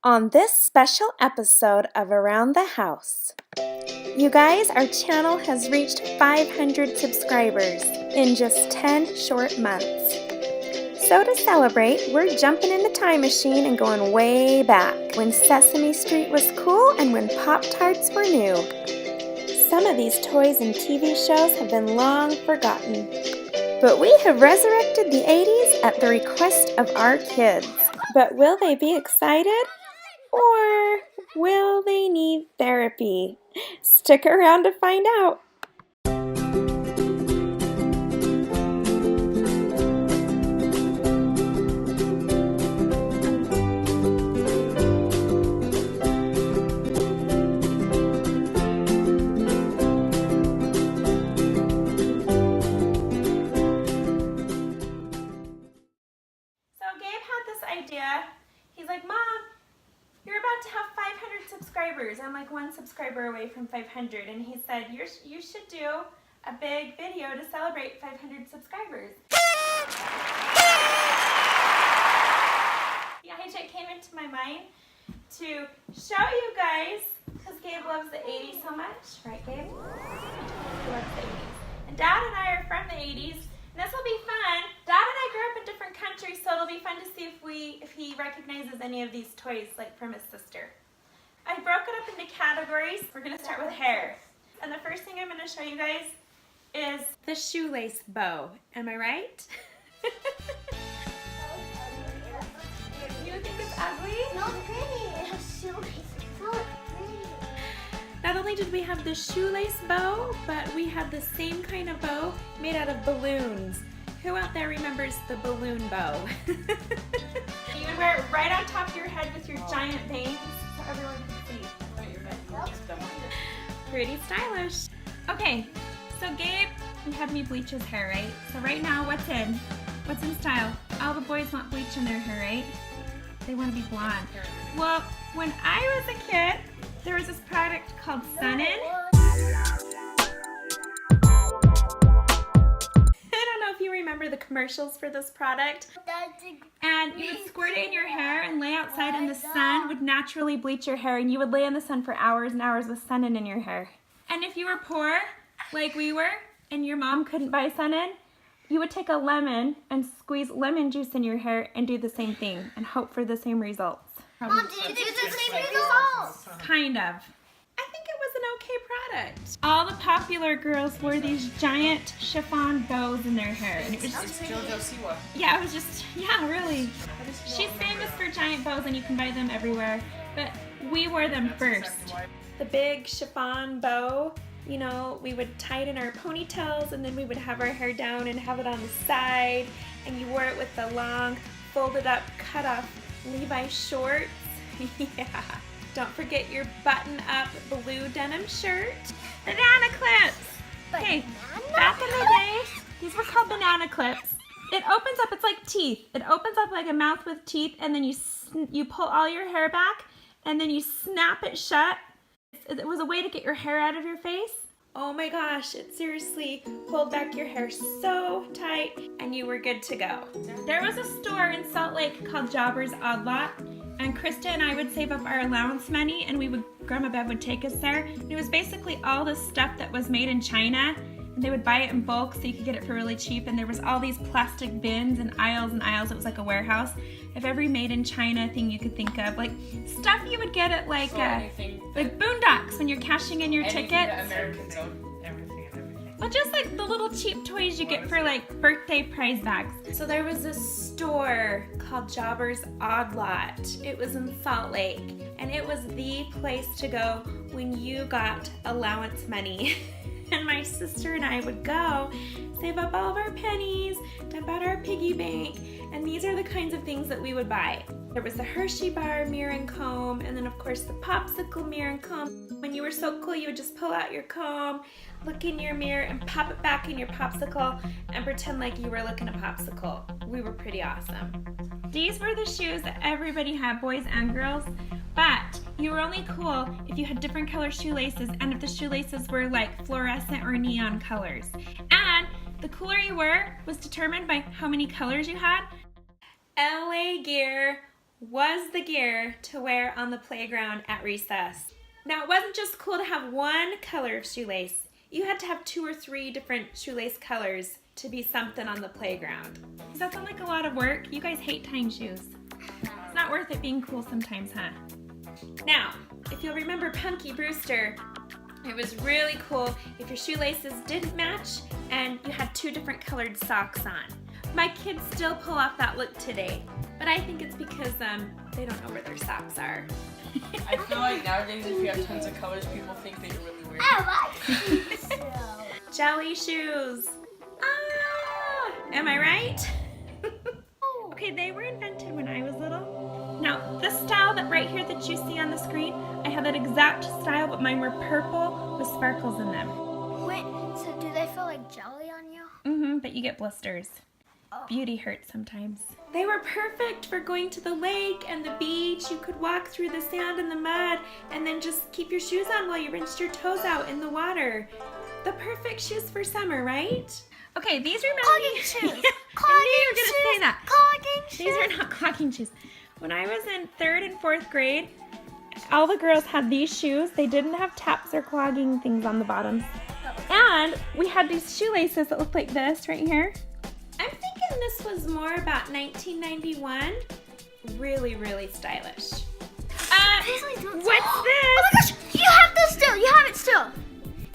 On this special episode of Around the House. You guys, our channel has reached 500 subscribers in just 10 short months. So to celebrate, we're jumping in the time machine and going way back when Sesame Street was cool and when Pop-Tarts were new. Some of these toys and TV shows have been long forgotten, but we have resurrected the 80s at the request of our kids. But will they be excited? Or will they need therapy? Stick around to find out. So Gabe had this idea. He's like, Mom, you're about to have 500 subscribers. I'm like one subscriber away from 500. And he said, you should do a big video to celebrate 500 subscribers. The idea came into my mind to show you guys, because Gabe loves the 80s so much. Right, Gabe? He loves the 80s. And Dad and I are from the 80s. And this will be fun. Dad and I grew up in different countries, so it'll be fun to see if he recognizes any of these toys, like from his sister. I broke it up into categories. We're going to start with hair. And the first thing I'm going to show you guys is the shoelace bow. Am I right? You think it's ugly? No, pretty. It's so pretty. Not only did we have the shoelace bow, but we had the same kind of bow made out of balloons. Who out there remembers the balloon bow? You would wear it right on top of your head with your giant bangs so everyone can see. Pretty stylish. Okay, so Gabe, you had me bleach his hair, right? So right now, what's in? What's in style? All the boys want bleach in their hair, right? They want to be blonde. Well, when I was a kid, there was this product called Sun-In. I don't know if you remember the commercials for this product. And you would squirt it in your hair and lay outside in the sun would naturally bleach your hair, and you would lay in the sun for hours and hours with Sun-In in your hair. And if you were poor, like we were, and your mom couldn't buy Sun-In, you would take a lemon and squeeze lemon juice in your hair and do the same thing and hope for the same results. Mom, did you do the same results? Kind of. I think it was an okay product. All the popular girls wore these giant chiffon bows in their hair. And it was just, yeah, it was just, yeah, really. She's famous for giant bows and you can buy them everywhere, but we wore them first. The big chiffon bow, you know, we would tie it in our ponytails and then we would have our hair down and have it on the side, and you wore it with the long, folded up, cut off Levi shorts. Yeah. Don't forget your button-up blue denim shirt. Banana clips! Okay, back in the day, these were called banana clips. It opens up, it's like teeth. It opens up like a mouth with teeth, and then you pull all your hair back, and then you snap it shut. It was a way to get your hair out of your face. Oh my gosh, it seriously pulled back your hair so tight, and you were good to go. There was a store in Salt Lake called Jobber's Odd Lot, and Krista and I would save up our allowance money, and Grandma Bev would take us there. And it was basically all the stuff that was made in China, and they would buy it in bulk so you could get it for really cheap, and there was all these plastic bins and aisles. It was like a warehouse of every made in China thing you could think of, like stuff you would get at like Boondocks when you're cashing in your tickets. Well, just like the little cheap toys you get for like birthday prize bags. So there was this store called Jobber's Odd Lot. It was in Salt Lake, and it was the place to go when you got allowance money. And my sister and I would go, save up all of our pennies, dump out our piggy bank, and these are the kinds of things that we would buy. There was the Hershey bar mirror and comb, and then of course the popsicle mirror and comb. When you were so cool, you would just pull out your comb, look in your mirror, and pop it back in your popsicle, and pretend like you were licking a popsicle. We were pretty awesome. These were the shoes that everybody had, boys and girls, but you were only cool if you had different color shoelaces and if the shoelaces were like fluorescent or neon colors. And the cooler you were was determined by how many colors you had. LA Gear was the gear to wear on the playground at recess. Now, it wasn't just cool to have one color of shoelace. You had to have 2 or 3 different shoelace colors to be something on the playground. Does that sound like a lot of work? You guys hate tying shoes. It's not worth it being cool sometimes, huh? Now, if you'll remember Punky Brewster, it was really cool if your shoelaces didn't match and you had 2 different colored socks on. My kids still pull off that look today, but I think it's because they don't know where their socks are. I feel like nowadays if you have tons of colors, people think that you're really weird. I like so. Jelly shoes. Ah, am I right? Okay, they were invented when I was little. Now, this style that right here that you see on the screen, I have that exact style, but mine were purple with sparkles in them. Wait, so do they feel like jelly on you? Mm-hmm, but you get blisters. Beauty hurts sometimes. They were perfect for going to the lake and the beach. You could walk through the sand and the mud and then just keep your shoes on while you rinsed your toes out in the water. The perfect shoes for summer, right? Okay, these are Clogging shoes. I knew you were going to say that. Clogging shoes. These are not clogging shoes. When I was in 3rd and 4th grade, all the girls had these shoes. They didn't have taps or clogging things on the bottoms. And we had these shoelaces that looked like this right here. I'm thinking this was more about 1991. Really, really stylish. What's this? Oh my gosh, you have this still. You have it still.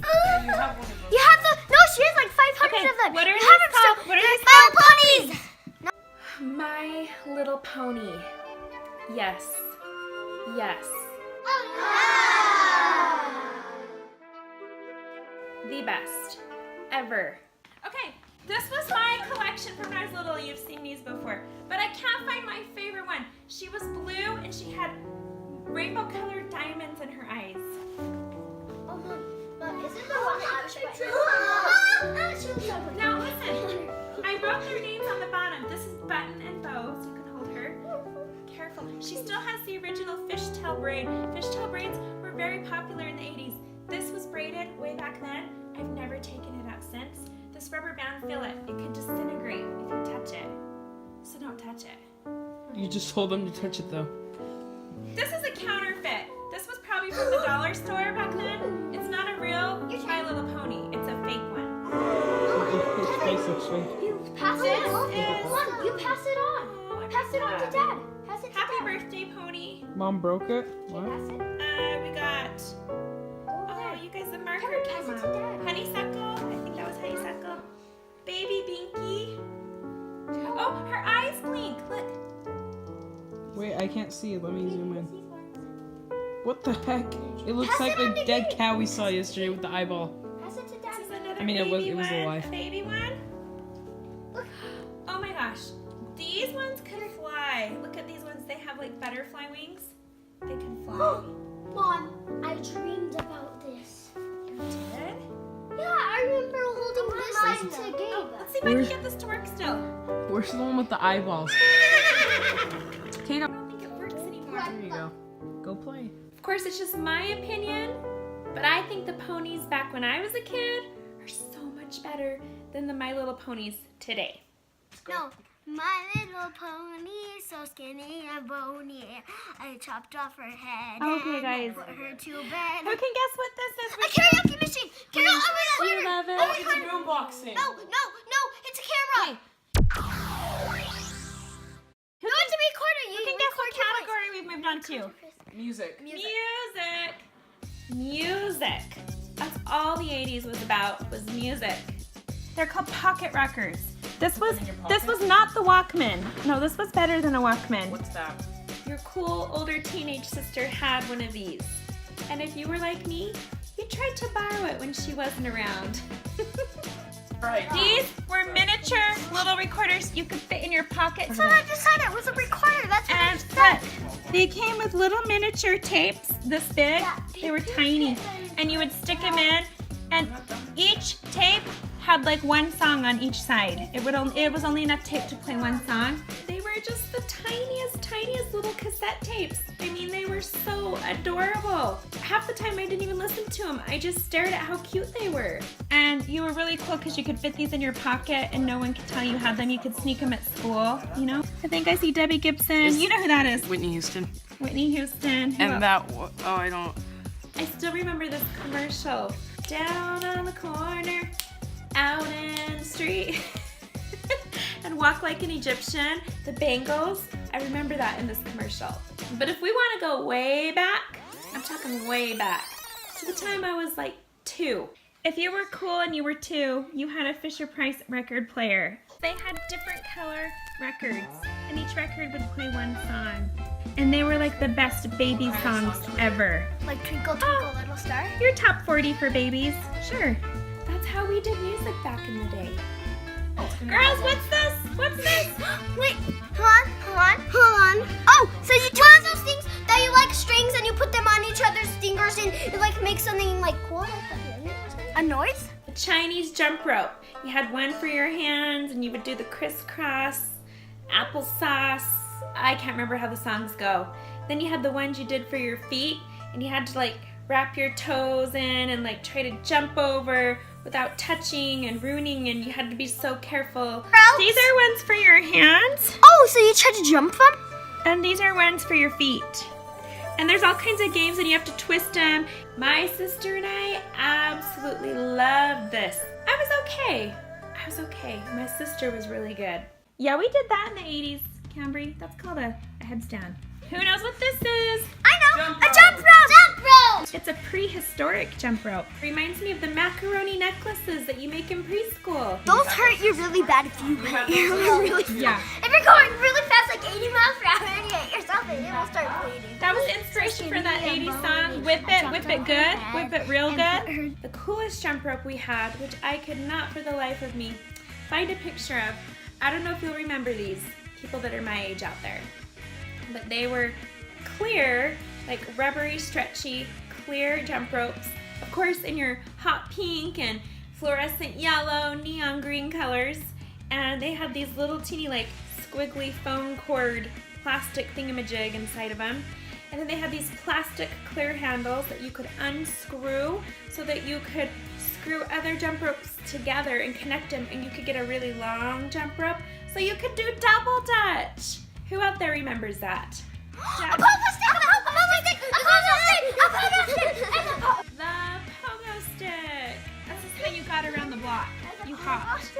You have one of those. You have the, no, she has like 500 Okay, of them. what are you these have them called? still. What are They're these My Little Ponies. My Little Pony. Yes. Yes. The best ever. Okay, this was my collection from when I was little. You've seen these before, but I can't find my favorite one. She was blue and she had rainbow colored diamonds in her eyes. Oh, Mom, isn't the one that Now listen, I wrote their names on the bottom. This is Button and Bow, so you can hold her. Careful. She still has the original fishtail braid. Fishtail braids were very popular in the 80s. This was braided way back then. I've never taken it out since. This rubber band fillet, it could disintegrate if you touch it. So don't touch it. You just told them to touch it though. This is a counterfeit. This was probably from the dollar store back then. It's not a real My Little Pony. It's a fake one. His face looks fake. You pass it on. Come on, you pass it on. Oh, Pass it on to Dad. Pass it to Happy Dad. birthday, Pony. Mom broke it? What? Pass it. We got, oh, you guys, the marker Karen, came pass it off. to Dad. Honeysuckle, I think that was honeysuckle. Baby Binky. Oh, her eyes blink, look. Wait, I can't see. Let me zoom in. What the heck? It looks Pass like it on the to dead Gabe. cow we saw yesterday with the eyeball. Pass it to Dad. This is another I mean, it baby was one. alive. A baby one. Look. Oh my gosh, these ones could fly. Look at these ones, they have like butterfly wings. They can fly. Mom, I dreamed about this. You did? Yeah, I remember holding this to Gabe. Let's see if I can get this to work still. Where's the one with the eyeballs? Tina. I don't think it works anymore. There you go. Go play. Of course, it's just my opinion, but I think the ponies back when I was a kid are so much better than the My Little Ponies today. No, my little pony, so skinny and bony. I chopped off her head. Okay, and guys. put her to bed. Who can guess what this is? A karaoke machine. Carol, over the You corner. love it. Over the It's a corner. boombox thing. No, it's a camera. No, it's a recorder. Who can guess what category we've moved on to? Music. Music. That's all the 80s was about, was music. They're called pocket records. This was not the Walkman. No, this was better than a Walkman. What's that? Your cool older teenage sister had one of these. And if you were like me, you tried to borrow it when she wasn't around. Right. These were miniature little recorders you could fit in your pocket. So I decided it was a recorder. That's what I And said. look, they came with little miniature tapes this big. Yeah. They were tiny. And you would stick them in, and each tape had like one song on each side. It was only enough tape to play one song. They were just the tiniest little cassette tapes. I mean, they were so adorable. Half the time I didn't even listen to them. I just stared at how cute they were. And you were really cool because you could fit these in your pocket and no one could tell you had them. You could sneak them at school, you know? I think I see Debbie Gibson. You know who that is. Whitney Houston. Whitney Houston. Who And else? I don't. I still remember this commercial. Down on the corner, out in the street. And walk like an Egyptian. The Bangles. I remember that in this commercial. But if we want to go way back, I'm talking way back, to the time I was like 2. If you were cool and you were 2, you had a Fisher-Price record player. They had different color records, and each record would play one song. And they were like the best baby songs ever. Like Twinkle Twinkle Little Star? Your top 40 for babies. Sure. That's how we did music back in the day. Girls, what's this? What's this? Wait, hold on. Oh, so you one of those things that you like strings and you put them on each other's fingers and it like makes something like cool? A noise? A Chinese jump rope. You had one for your hands and you would do the crisscross, applesauce. I can't remember how the songs go. Then you had the ones you did for your feet and you had to like wrap your toes in and like try to jump over without touching and ruining, and you had to be so careful. These are ones for your hands. Oh, so you tried to jump them? And these are ones for your feet. And there's all kinds of games and you have to twist them. My sister and I absolutely loved this. I was okay. My sister was really good. Yeah, we did that in the 80s, Cambry. That's called a headstand. Who knows what this is? I know! A jump rope! Jump rope! It's a prehistoric jump rope. Reminds me of the macaroni necklaces that you make in preschool. Those hurt you really bad if you really fast. Yeah. If you're going really fast, like 80 miles per hour, and you hit yourself, and it will start bleeding. That was the inspiration for that 80s song, Whip It Good, Whip It Real Good. The coolest jump rope we had, which I could not for the life of me find a picture of. I don't know if you'll remember these, people that are my age out there. But they were clear, like rubbery, stretchy, clear jump ropes. Of course, in your hot pink and fluorescent yellow, neon green colors. And they had these little teeny, like, squiggly foam cord plastic thingamajig inside of them. And then they had these plastic clear handles that you could unscrew so that you could screw other jump ropes together and connect them, and you could get a really long jump rope so you could do double dutch. Who out there remembers that? A pogo stick! The pogo stick. That's just how you got around the block. You hopped.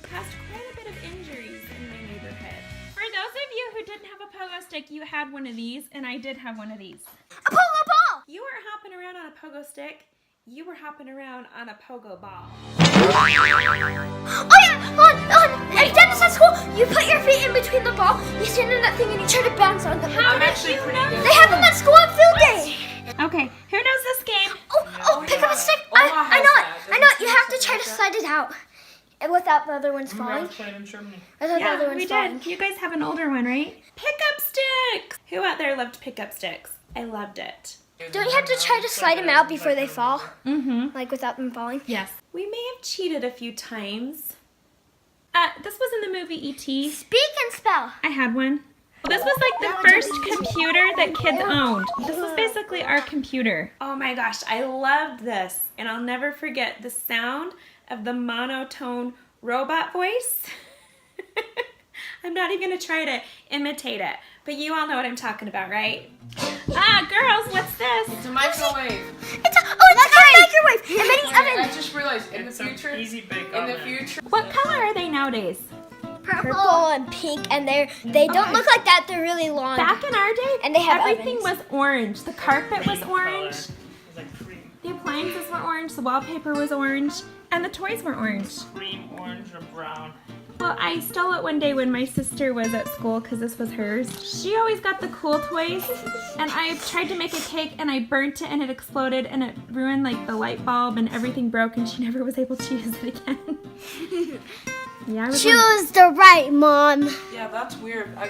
Caused quite a bit of injuries in my neighborhood. For those of you who didn't have a pogo stick, you had one of these, and I did have one of these. A pogo ball! You weren't hopping around on a pogo stick. You were hopping around on a pogo ball. Oh yeah, hold on. Every time it's at school, you put your feet in between the ball, you stand in that thing, and you try to bounce on them. How did you know? They have them at school on field day. Okay, who knows this game? Oh, pick up a stick. I know it. You have to try to slide it out without the other ones falling. Without the other ones we falling. did. You guys have an older one, right? Pickup sticks! Who out there loved pickup sticks? I loved it. Don't you have to try to slide them out before they fall? Mm-hmm. Like without them falling? Yes. We may have cheated a few times. This was in the movie E.T. Speak and spell. I had one. This was like the first computer that kids owned. This was basically our computer. Oh my gosh, I loved this. And I'll never forget the sound of the monotone robot voice. I'm not even going to try to imitate it. But you all know what I'm talking about, right? Girls, what's this? It's a microwave. It's a microwave. And many I ovens. just realized in the future. Easy bake In oven. the future. What color are they nowadays? Purple and pink, and they don't look like that. They're really long. Back in our day, And they have everything ovens. was orange. The carpet was Cream orange. color. It's like cream, The appliances were orange. The wallpaper was orange. And the toys were orange. cream, orange, or brown. Well, I stole it one day when my sister was at school because this was hers. She always got the cool toys, and I tried to make a cake and I burnt it and it exploded and it ruined like the light bulb and everything broke and she never was able to use it again. Yeah, I was Choose the right, Mom. Yeah, that's weird. Now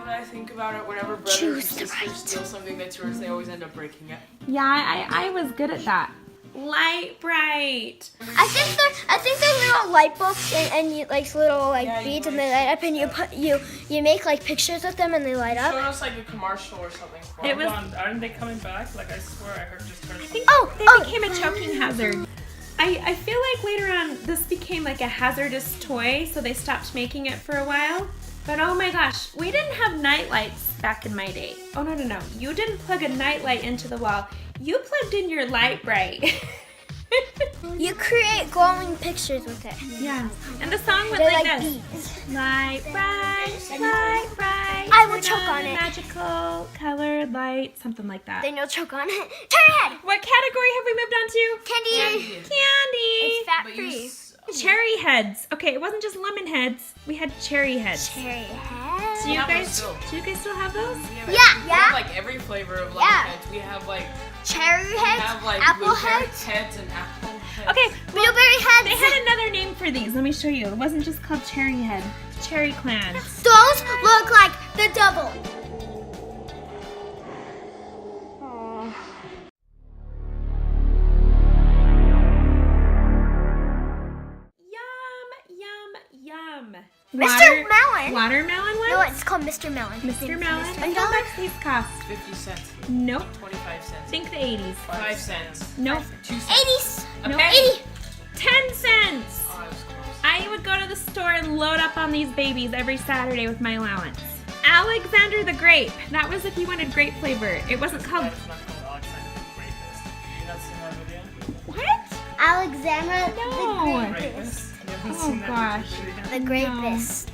that I think about it, whenever brothers and sisters steal something that's yours, they always end up breaking it. Yeah, I was good at that. Light Bright. I think they're little light bulbs and you, like little beads, and they light up, and you make like pictures with them, and they light up. Showed us like a commercial or something. It was. Aren't they coming back? Like I swear I heard I think they became a choking hazard. I feel like later on this became like a hazardous toy, so they stopped making it for a while. But oh my gosh, we didn't have night lights back in my day. Oh no. You didn't plug a night light into the wall. You plugged in your Light Bright. You create glowing pictures with it. Yeah. And the song went They're like like this. beads. Light bright, light bright. I will choke on it. Magical colored light, something like that. Then you'll choke on it. Turn your head. What category have we moved on to? Candy. Candy. It's fat free. Cherry heads. Okay, it wasn't just lemon heads. We had cherry heads. Cherry heads. Do you guys still have those? We have like every flavor of lemon heads. We have like cherry heads, we have like apple blueberry heads, and apple heads. Okay, blueberry heads. They had another name for these. Let me show you. It wasn't just called cherry head. Cherry clan. Those look like the double. Yum. Mr. Melon. Watermelon one? No, it's called Mr. Melon. Mr. Melon. $1? How much these cost? 50 cents. Nope. 25 cents. Think the 80s. 5 cents. Nope. 2 cents. 80s. A Nope. penny. 80. 10 cents. Oh, I was close. I would go to the store and load up on these babies every Saturday with my allowance. Alexander the Grape. That was if you wanted grape flavor. It wasn't called... It's not called Alexander the Grapist. You not seen that video? What? Alexander No. Grapist? You haven't Oh, seen that gosh. video? the Grapist.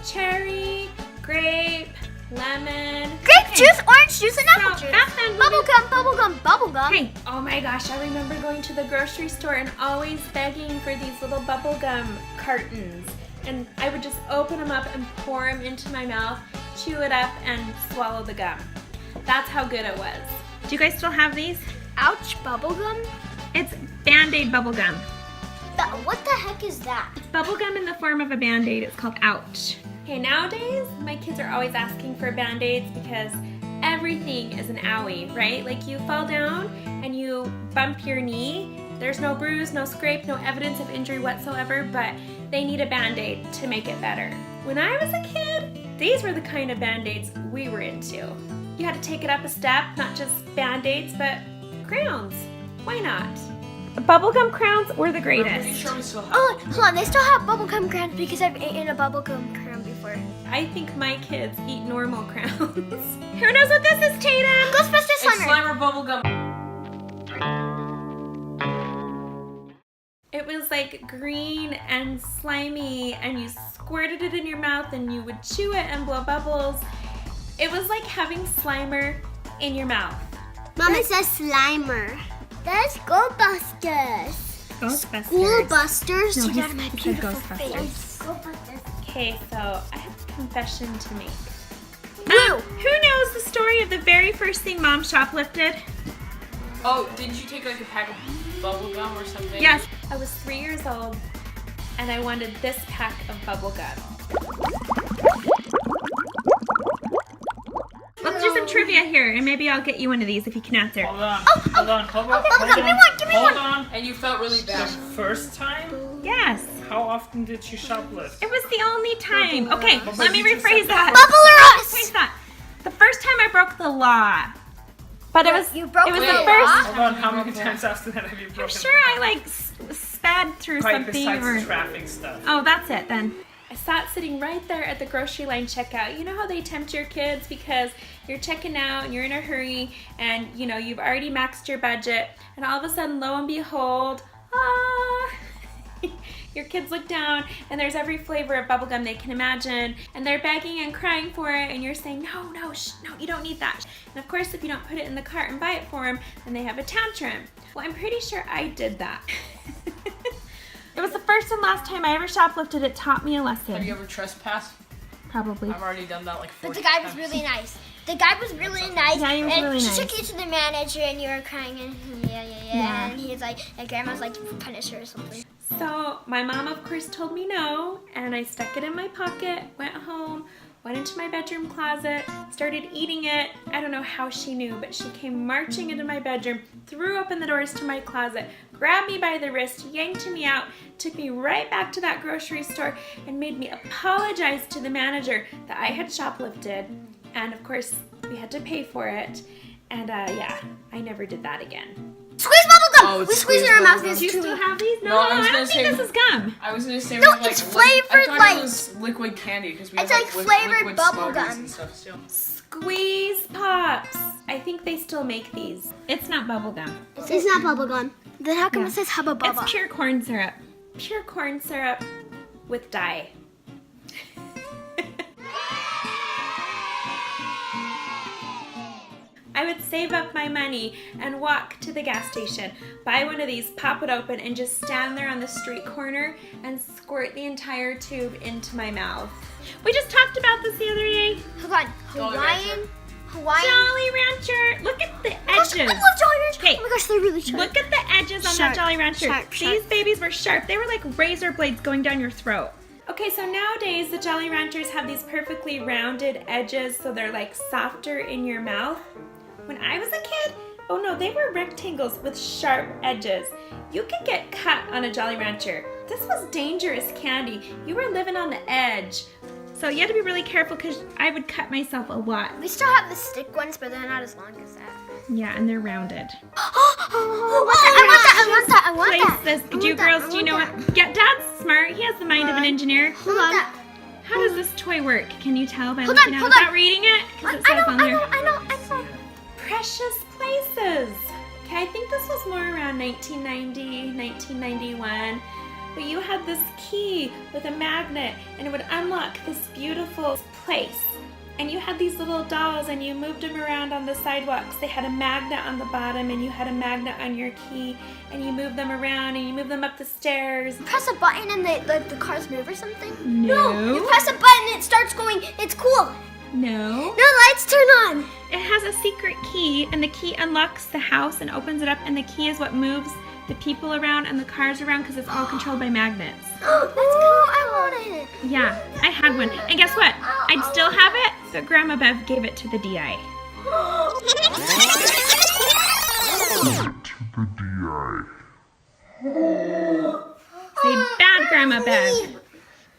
Cherry, grape, lemon. Grape juice, orange juice, and apple So, juice. back then, Bubblegum. Hey, oh my gosh, I remember going to the grocery store and always begging for these little bubblegum cartons. And I would just open them up and pour them into my mouth, chew it up, and swallow the gum. That's how good it was. Do you guys still have these? Ouch, bubblegum? It's Band-Aid bubblegum. What the heck is that? It's bubblegum in the form of a Band-Aid. It's called Ouch. Okay, nowadays, my kids are always asking for Band-Aids because everything is an owie, right? Like you fall down and you bump your knee. There's no bruise, no scrape, no evidence of injury whatsoever, but they need a Band-Aid to make it better. When I was a kid, these were the kind of Band-Aids we were into. You had to take it up a step, not just Band-Aids, but crowns. Why not? Bubblegum crowns were the I'm pretty greatest. sure we still have Oh, hold on. They still have bubblegum crowns because I've eaten a bubblegum crown before. I think my kids eat normal crowns. Who knows what this is, Tatum? Ghostbusters It's Slimer. Slimer bubblegum. It was like green and slimy, and you squirted it in your mouth and you would chew it and blow bubbles. It was like having Slimer in your mouth. Mama says Slimer. That's Ghostbusters. Ghostbusters. Schoolbusters. No, Get out of my he said beautiful Ghostbusters. face. Ghostbusters. Okay, so I have a confession to make. Woo. Who knows the story of the very first thing Mom shoplifted? Oh, didn't you take like a pack of bubblegum or something? Yes, I was 3 years old and I wanted this pack of bubble gum. Let's do some trivia here and maybe I'll get you one of these if you can answer. Hold on. Hold on. Bubblegum, give me one, give me Hold one. on. And you felt really bad. The first time? Yes, How often did you shoplift? it was the only time. Okay, But let me you just rephrase said that. Bubble or us? Rephrase that. The first time I broke the law. But it was, You broke it was the the law? first. Hold on. How many times after that have you broken? I'm sure I like sped through Right, something besides or. the traffic stuff. Oh, that's it then. I sat sitting right there at the grocery line checkout. You know how they tempt your kids because you're checking out and you're in a hurry and you know you've already maxed your budget and all of a sudden, lo and behold, your kids look down and there's every flavor of bubblegum they can imagine and they're begging and crying for it and you're saying, no, you don't need that. And of course, if you don't put it in the cart and buy it for them, then they have a tantrum. Well, I'm pretty sure I did that. It was the first and last time I ever shoplifted. It taught me a lesson. Have you ever trespassed? Probably. I've already done that like 4 But times. the guy was really nice. The guy was really nice. Yeah, he was and really she nice. took you to the manager and you were crying and Yeah. and he's like, and grandma's like, punish her or something. So my mom, of course, told me no, and I stuck it in my pocket, went home, went into my bedroom closet, started eating it. I don't know how she knew, but she came marching into my bedroom, threw open the doors to my closet, grabbed me by the wrist, yanked me out, took me right back to that grocery store, and made me apologize to the manager that I had shoplifted. And of course, we had to pay for it. And yeah, I never did that again. Squeeze bubble gum! Oh, it's we squeeze in squeeze our mouth. bubble gum. Do you still have these? No, I was I gonna don't say- think this is gum. I was gonna say No, it was it's like flavored I thought like- it was liquid candy because we It's have like like flavored liquid bubble Smarties gum. and stuff still. Squeeze Pops. I think they still make these. It's not bubble gum. It's not bubble gum. Then how come Yeah. it says Hubba Bubba? It's pure corn syrup. Pure corn syrup with dye. I would save up my money and walk to the gas station, buy one of these, pop it open, and just stand there on the street corner and squirt the entire tube into my mouth. We just talked about this the other day. Hold on. Jolly Hawaiian. Jolly Rancher. Look at the edges. I love Jolly Rancher. Okay. Oh my gosh, they're really sharp. Look at the edges on Sharp, that Jolly Rancher. sharp, sharp. These babies were sharp. They were like razor blades going down your throat. Okay, so nowadays the Jolly Ranchers have these perfectly rounded edges, so they're like softer in your mouth. When I was a kid, oh no, they were rectangles with sharp edges. You could get cut on a Jolly Rancher. This was dangerous candy. You were living on the edge. So you had to be really careful because I would cut myself a lot. We still have the stick ones, but they're not as long as that. Yeah, and they're rounded. I want that. I want that. Place this. Do you girls, do you know what? Get Dad's smart. He has the mind of an engineer. Hold on. How does this toy work? Can you tell by Hold looking on, at it hold on. without reading it? Because it says on there. I know. Precious Places. Okay, I think this was more around 1990, 1991. But you had this key with a magnet and it would unlock this beautiful place. And you had these little dolls and you moved them around on the sidewalks. They had a magnet on the bottom and you had a magnet on your key and you moved them around and you moved them up the stairs. Press a button and the cars move or something? No. You press a button, it starts going. It's cool. No. No, lights turn on. It has a secret key and the key unlocks the house and opens it up and the key is what moves the people around and the cars around because it's all controlled by magnets. That's cool. I want it. Yeah, I had one. And guess what? I'd still have it, but Grandma Bev gave it to the DI. Say bad Grandma Bev.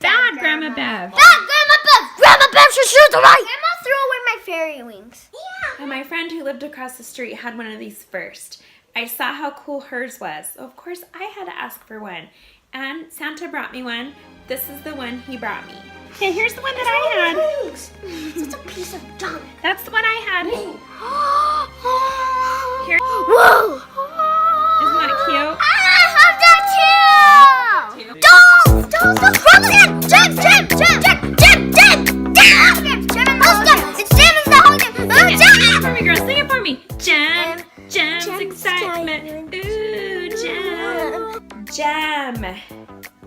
Bad Grandma Bev. Grandma Bev should shoot the light. Grandma threw away my fairy wings. Yeah. And my friend who lived across the street had one of these first. I saw how cool hers was. So of course, I had to ask for one. And Santa brought me one. This is the one he brought me. Okay, here's the one that I had. It's a piece of junk. That's the one I had. Here. Whoa. Isn't that cute? I have that too. Don't. Run again. Jam. It's Jam is the whole game. Sing it for me, girl. Sing it for me. Jam's excitement. Ooh, Jam.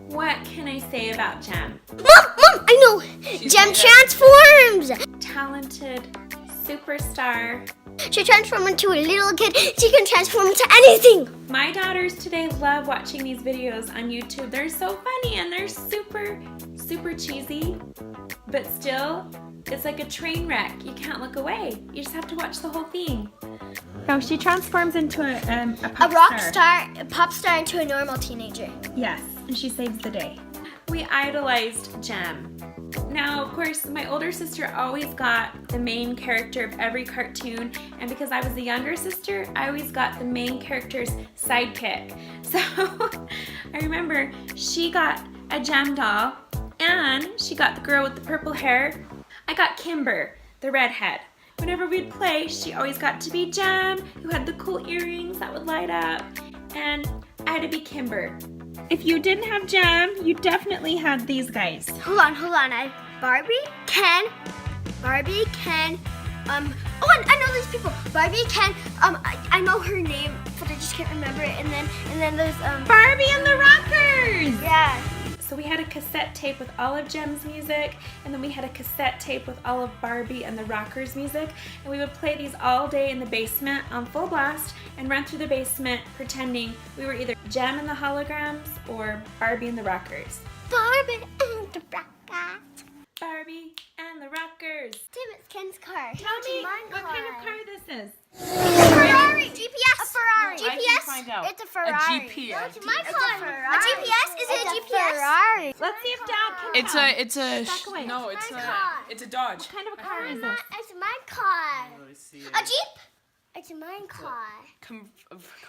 What can I say about Jam? Mom, I know. Jam transforms. Talented superstar. She transformed into a little kid. She can transform into anything. My daughters today love watching these videos on YouTube. They're so funny and they're super, super cheesy, but still, it's like a train wreck. You can't look away. You just have to watch the whole thing. Oh, she transforms into a pop star into a normal teenager. Yes, and she saves the day. We idolized Jem. Now, of course, my older sister always got the main character of every cartoon, and because I was the younger sister, I always got the main character's sidekick. So, I remember she got a Jem doll, and she got the girl with the purple hair. I got Kimber, the redhead. Whenever we'd play, she always got to be Jem, who had the cool earrings that would light up, and I had to be Kimber. If you didn't have Jem, you definitely had these guys. Hold on. Barbie, Ken. Oh, I know these people. Barbie, Ken. I know her name, but I just can't remember it. And then there's Barbie and the Rockers. Yeah. So we had a cassette tape with all of Jem's music, and then we had a cassette tape with all of Barbie and the Rockers music, and we would play these all day in the basement on full blast and run through the basement pretending we were either Jem and the Holograms or Barbie and the Rockers. Barbie and the Rockers. Barbie and the Rockers. Tim, it's Ken's car. Tell me Mine what kind of car this is. Ferrari. GPS. A Ferrari. No, I GPS. can find out. It's a Ferrari. A GPS. No, it's my car. A GPS? Is it a GPS? Ferrari. Let's see if Dad can tell. It's a Back away. no, it's My a car. it's a Dodge. What kind of a car is this? It's my car. A Jeep? It's my car.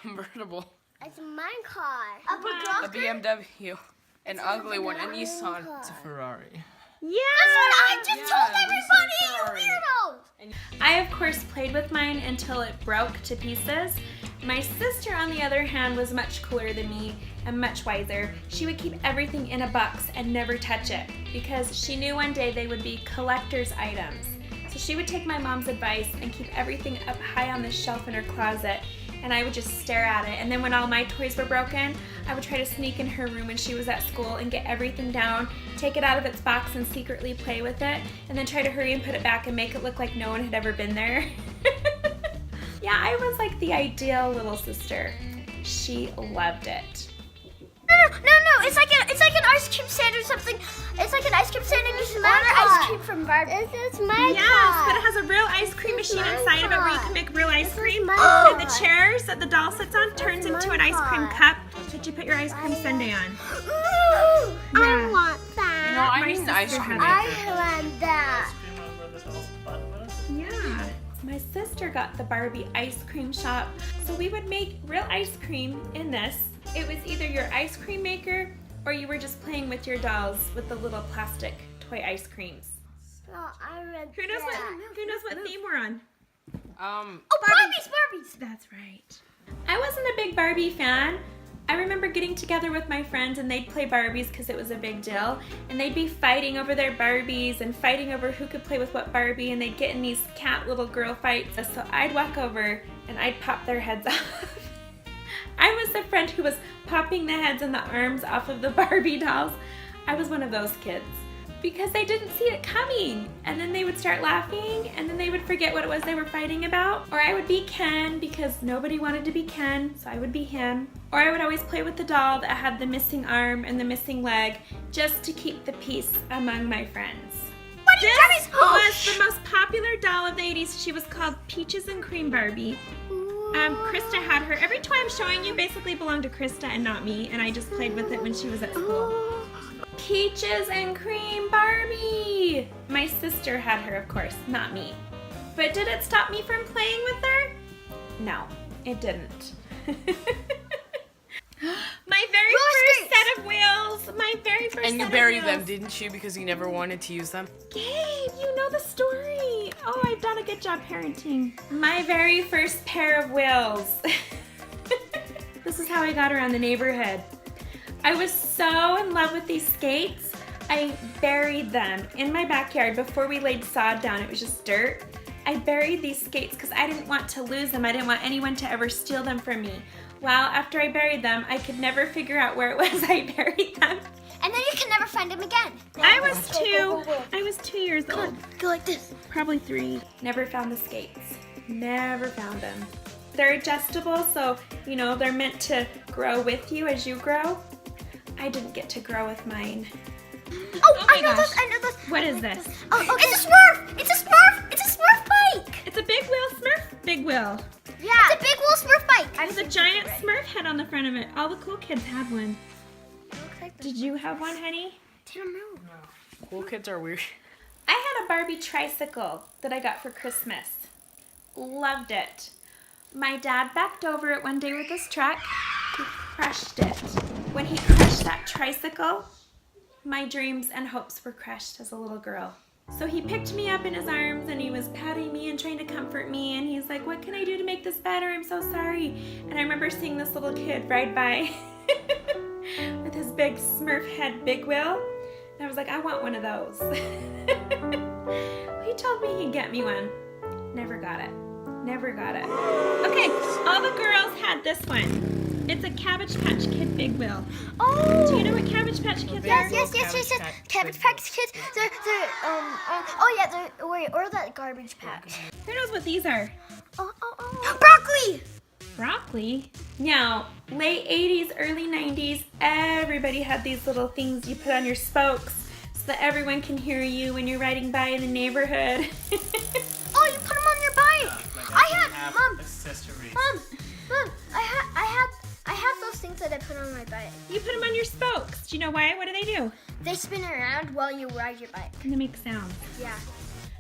Convertible. It's my car. A A BMW. An ugly one. A Nissan. It's a Ferrari. Yeah! That's what I just told Yeah, everybody, Ferrari. you weirdos! I, of course, played with mine until it broke to pieces. My sister, on the other hand, was much cooler than me and much wiser. She would keep everything in a box and never touch it because she knew one day they would be collector's items. So she would take my mom's advice and keep everything up high on the shelf in her closet, and I would just stare at it. And then when all my toys were broken, I would try to sneak in her room when she was at school and get everything down, take it out of its box and secretly play with it, and then try to hurry and put it back and make it look like no one had ever been there. Yeah, I was like the ideal little sister. She loved it. No, it's like an ice cream stand or something. It's like an ice cream stand and you can order ice cream from Barbie. This is my Yes, but it has a real ice cream machine inside of it where you can make real ice cream. my And the chairs that the doll sits on turns into an ice cream cup that you put your ice cream sundae on. Ooh, Yeah. I want that. No, I My need an ice sister cream had maker. I want that. Yeah. My sister got the Barbie ice cream shop, so we would make real ice cream in this. It was either your ice cream maker or you were just playing with your dolls with the little plastic toy ice creams. No, I want Who knows what theme we're on? Oh, Barbies. That's right. I wasn't a big Barbie fan. I remember getting together with my friends and they'd play Barbies because it was a big deal. And they'd be fighting over their Barbies and fighting over who could play with what Barbie, and they'd get in these cat little girl fights. So I'd walk over and I'd pop their heads off. I was the friend who was popping the heads and the arms off of the Barbie dolls. I was one of those kids because they didn't see it coming, and then they would start laughing and then they would forget what it was they were fighting about. Or I would be Ken because nobody wanted to be Ken, so I would be him. Or I would always play with the doll that had the missing arm and the missing leg just to keep the peace among my friends. This was the most popular doll of the 80s. She was called Peaches and Cream Barbie. Krista had her. Every toy I'm showing you basically belonged to Krista and not me, and I just played with it when she was at school. Peaches and Cream Barbie! My sister had her, of course, not me. But did it stop me from playing with her? No, it didn't. My very first set of wheels. My very first set of wheels. And you buried them, didn't you? Because you never wanted to use them? Gabe, you know the story. Oh, I've done a good job parenting. My very first pair of wheels. This is how I got around the neighborhood. I was so in love with these skates, I buried them in my backyard before we laid sod down. It was just dirt. I buried these skates because I didn't want to lose them. I didn't want anyone to ever steal them from me. Well, after I buried them, I could never figure out where it was I buried them. And then you can never find them again. I was 2 years old. Go like this. Probably 3. Never found the skates. Never found them. They're adjustable, so, you know, they're meant to grow with you as you grow. I didn't get to grow with mine. Oh, my I know gosh. this. I know this. What is this? Oh, it's a Smurf. It's a Smurf. It's a Smurf bike. It's a big wheel Smurf? Big wheel. Yeah. It's a big wheel Smurf bike. There's a giant Smurf head on the front of it. All the cool kids had one. Did you have one, honey? I don't know. Cool kids are weird. I had a Barbie tricycle that I got for Christmas. Loved it. My dad backed over it one day with his truck. He crushed it. When he crushed that tricycle, my dreams and hopes were crushed as a little girl. So he picked me up in his arms and he was patting me and trying to comfort me, and he's like, "What can I do to make this better? I'm so sorry." And I remember seeing this little kid ride by with his big Smurf head big wheel. And I was like, I want one of those. He told me he'd get me one. Never got it. Never got it. Okay, all the girls had this one. It's a Cabbage Patch Kid big wheel. Oh. Do you know what Cabbage Patch Kids are? Yes. Cabbage Patch Kids. Or that garbage patch. Who knows what these are? Broccoli. Broccoli? Now, late 80s, early 90s, everybody had these little things you put on your spokes so that everyone can hear you when you're riding by in the neighborhood. Oh, you put them on your bike. Mom, I have those things that I put on my bike. You put them on your spokes. Do you know why? What do they do? They spin around while you ride your bike. And they make sounds. Yeah.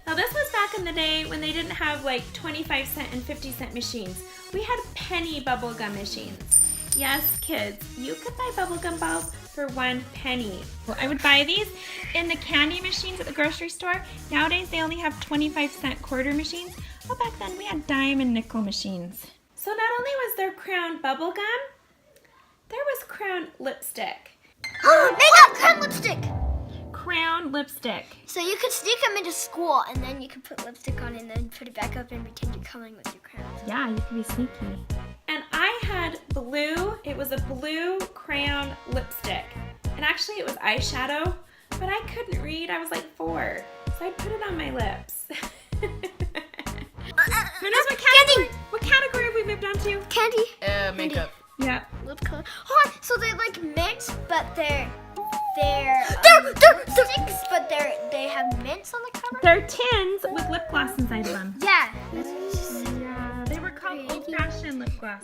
Now this was back in the day when they didn't have like 25-cent and 50-cent machines. We had penny bubblegum machines. Yes, kids, you could buy bubblegum balls for 1 penny. Well, I would buy these in the candy machines at the grocery store. Nowadays they only have 25-cent quarter machines. Well, back then we had dime and nickel machines. So not only was there Crown bubblegum, there was Crown lipstick. Oh, they got Crown lipstick. Crown lipstick. So you could sneak them into school, and then you could put lipstick on and then put it back up and pretend you're coming with your crown. Yeah, you can be sneaky. And I had blue, it was a blue crayon lipstick. And actually it was eyeshadow, but I couldn't read, I was like 4. So I put it on my lips. Who knows what category have we moved on to? Candy. Makeup. Yeah. Lip color. Hold on. So they're like mints, but they're sticks, but they have mints on the cover. They're tins with lip gloss inside of them. Yeah. That's what she said. Yeah, they were called old-fashioned lip gloss.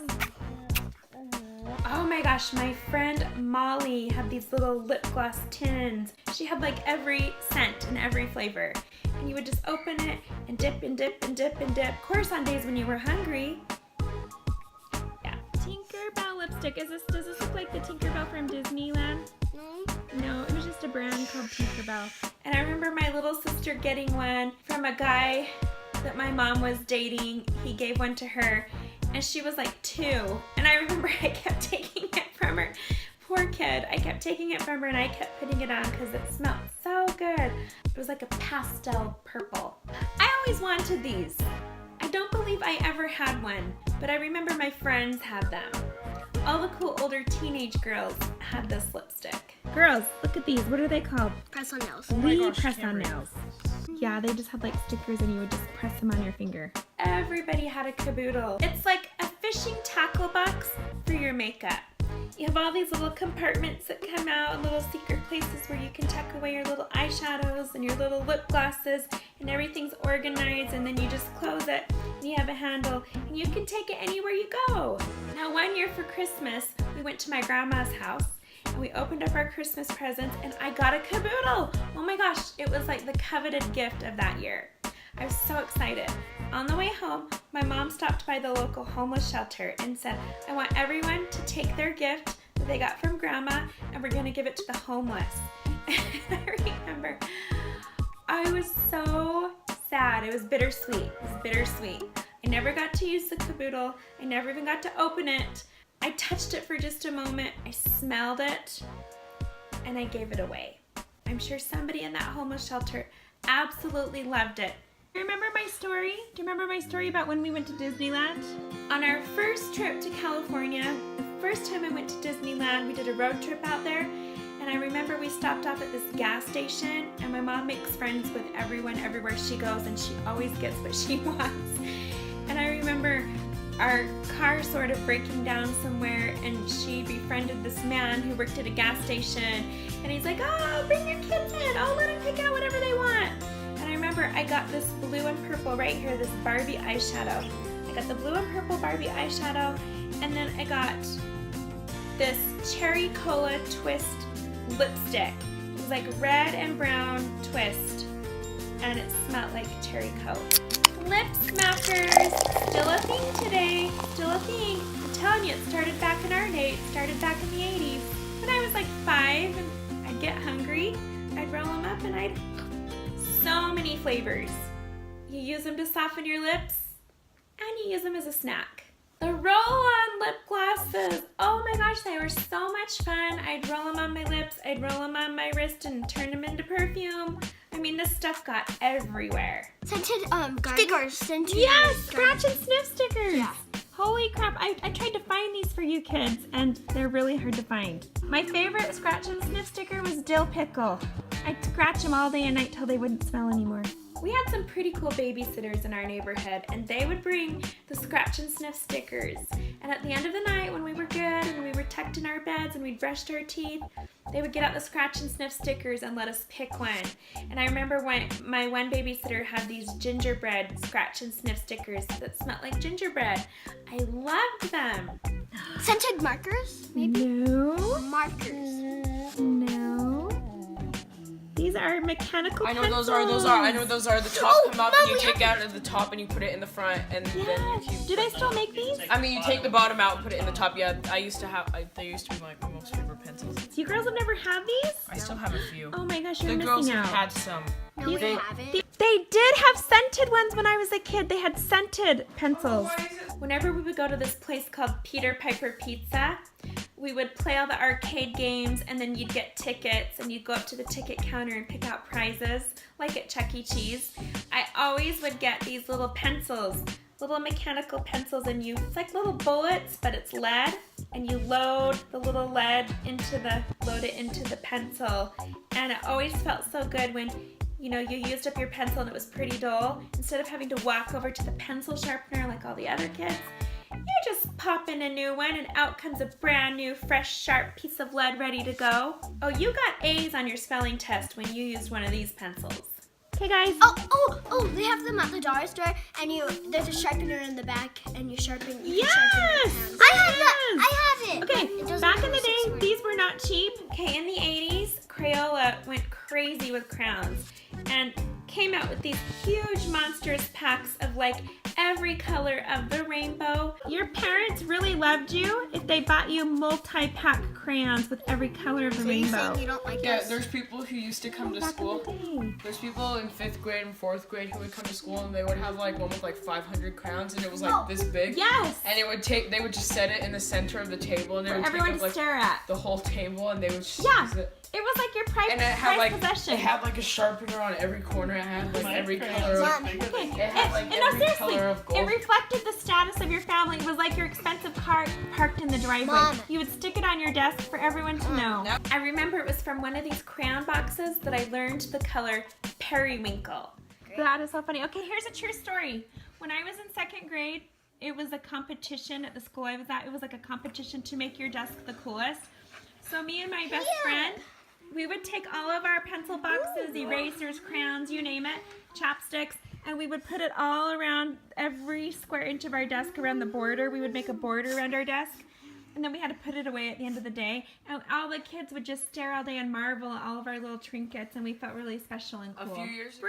Oh my gosh, my friend Molly had these little lip gloss tins. She had like every scent and every flavor. And you would just open it and dip and dip and dip and dip. Of course, on days when you were hungry. Yeah. Tinkerbell lipstick. Does this look like the Tinkerbell from Disneyland? No, it was just a brand called Tinkerbell. And I remember my little sister getting one from a guy that my mom was dating. He gave one to her, and she was like 2. And I remember I kept taking it from her. Poor kid. I kept taking it from her, and I kept putting it on because it smelled so good. It was like a pastel purple. I always wanted these. I don't believe I ever had one, but I remember my friends had them. All the cool older teenage girls had this lipstick. Girls, look at these. What are they called? Press on nails. Press-on nails. Yeah, they just had like stickers and you would just press them on your finger. Everybody had a caboodle. It's like a fishing tackle box for your makeup. You have all these little compartments that come out, little secret places where you can tuck away your little eyeshadows and your little lip glosses, and everything's organized, and then you just close it and you have a handle and you can take it anywhere you go. Now one year for Christmas, we went to my grandma's house and we opened up our Christmas presents and I got a caboodle. Oh my gosh, it was like the coveted gift of that year. I was so excited. On the way home, my mom stopped by the local homeless shelter and said, I want everyone to take their gift that they got from Grandma and we're gonna give it to the homeless. And I remember, I was so sad. It was bittersweet. It was bittersweet. I never got to use the caboodle. I never even got to open it. I touched it for just a moment. I smelled it and I gave it away. I'm sure somebody in that homeless shelter absolutely loved it. Remember my story? Do you remember my story about when we went to Disneyland? On our first trip to California, the first time I went to Disneyland, we did a road trip out there, and I remember we stopped off at this gas station, and my mom makes friends with everyone everywhere she goes, and she always gets what she wants. And I remember our car sort of breaking down somewhere, and she befriended this man who worked at a gas station, and he's like, oh, bring your kids in, oh, let them pick out whatever they want. And I remember I got this blue and purple right here, this Barbie eyeshadow. I got the blue and purple Barbie eyeshadow, and then I got this Cherry Cola Twist lipstick. It was like red and brown twist, and it smelled like cherry coke. Lip smackers, still a thing today, still a thing. I'm telling you, it started back in our day, it started back in the 80s. When I was like 5 and I'd get hungry, I'd roll them up and I'd so many flavors. You use them to soften your lips, and you use them as a snack. The roll-on lip glosses, oh my gosh, they were so much fun. I'd roll them on my lips, I'd roll them on my wrist and turn them into perfume. I mean, this stuff got everywhere. Scented stickers. Scented yes, scratch and sniff stickers. Yeah. Holy crap, I tried to find these for you kids, and they're really hard to find. My favorite scratch and sniff sticker was dill pickle. I'd scratch them all day and night till they wouldn't smell anymore. We had some pretty cool babysitters in our neighborhood, and they would bring the scratch and sniff stickers. And at the end of the night, when we were good and we were tucked in our beds and we'd brushed our teeth, they would get out the scratch and sniff stickers and let us pick one. And I remember when my one babysitter had these gingerbread scratch and sniff stickers that smelled like gingerbread. I loved them. Scented markers, maybe? No. Markers. No. These are mechanical I know pencils. those are. I know those are. The top Oh, come up Mom, and you we take out of the top and you put it in the front and then you keep. Do they still make these? I mean, you take the bottom out and put it in the top. Yeah, they used to be my most favorite pencils. You girls have never had these? I still have a few. Oh my gosh, you're The missing girls out. have had some. No, we haven't. They did have scented ones when I was a kid. They had scented pencils. Whenever we would go to this place called Peter Piper Pizza, we would play all the arcade games and then you'd get tickets and you'd go up to the ticket counter and pick out prizes, like at Chuck E. Cheese. I always would get these little pencils, little mechanical pencils, and it's like little bullets, but it's lead, and you load the little lead load it into the pencil, and it always felt so good when you used up your pencil and it was pretty dull. Instead of having to walk over to the pencil sharpener like all the other kids, you just pop in a new one and out comes a brand new, fresh, sharp piece of lead ready to go. Oh, you got A's on your spelling test when you used one of these pencils. Okay, guys. Oh, they have them at the dollar store, and there's a sharpener in the back, and you sharpen. Yes! I have that. I have it. Okay, It doesn't back in have the a day, 6 word. these were not cheap. Okay, in the 80s, Crayola went crazy with crowns and came out with these huge monstrous packs of like every color of the rainbow. Your parents really loved you if they bought you multi-pack crayons with every color of the So you're rainbow. saying you don't like Yeah, us? there's people who used to come to Back in school. the day. There's people in 5th grade and 4th grade who would come to school and they would have like one with like 500 crowns and it was like this big. Yes! And they would just set it in the center of the table and they For would take everyone up to like stare at. the whole table and they would just Yeah. use it. It was like your prized And it had like possession. it had like a sharpener on every corner. It had like every color of Mom, Okay, it had like every seriously, color of gold. it reflected the status of your family. It was like your expensive car parked in the driveway. Mom. You would stick it on your desk for everyone to know. Yep. I remember it was from one of these crayon boxes that I learned the color periwinkle. That is so funny. Okay, here's a true story. When I was in 2nd grade, it was a competition at the school I was at. It was like a competition to make your desk the coolest. So me and my best friend, we would take all of our pencil boxes, erasers, crayons, you name it, chopsticks, and we would put it all around every square inch of our desk around the border. We would make a border around our desk, and then we had to put it away at the end of the day. And all the kids would just stare all day and marvel at all of our little trinkets, and we felt really special and cool. A few years ago.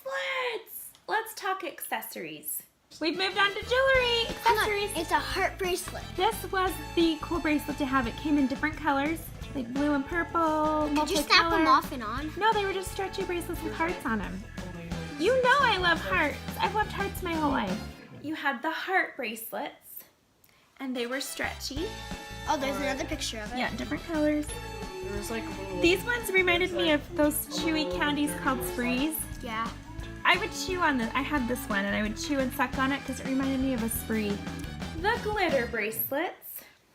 Bracelets! Let's talk accessories. We've moved on to jewelry, accessories. it's a heart bracelet. This was the cool bracelet to have. It came in different colors, like blue and purple, Did you snap them multicolor. off and on? No, they were just stretchy bracelets with hearts on them. You know I love hearts. I've loved hearts my whole life. You had the heart bracelets, and they were stretchy. Oh, there's another picture of it. Yeah, different colors. There was like a little. These ones reminded me of those chewy candies called Sprees. Yeah. I would chew on this. I had this one, and I would chew and suck on it because it reminded me of a Spree. The glitter bracelets.